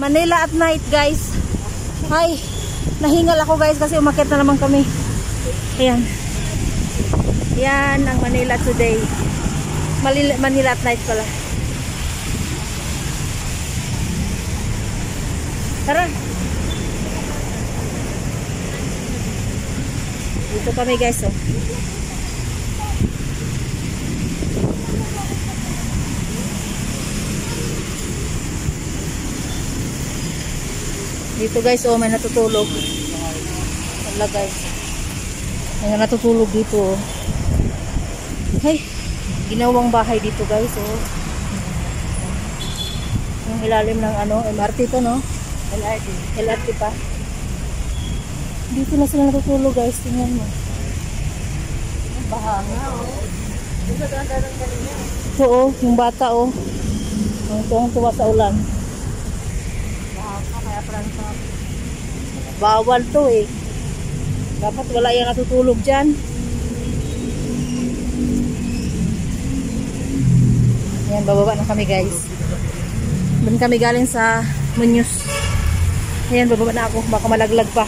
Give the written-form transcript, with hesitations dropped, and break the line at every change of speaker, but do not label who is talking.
Manila at night, guys. Ay, nahingal ako, guys, kasi umakyat na naman kami. Ayan. Yan ang Manila today. Manila at night pala. Tara. Dito kami, guys, oh. Dito, guys, oh, may natutulog. Wala, guys. May natutulog dito, oh. Ay, ginawang bahay dito, guys, oh. Yung ilalim ng ano, MRT to, no? LRT pa. Dito na sila natutulog, guys. Tingnan mo. Bahanga, oh. Dito na ng kanina. So, oh, yung bata, oh. Ang tuwang-tuwa sa ulan. Bahanga, kaya parang sa... Bawal to, eh. Dapat wala yung natutulog dyan. Ayan, bababa na kami, guys. Doon kami galing sa Muñoz. Ayan, bababa na ako. Baka malaglag pa.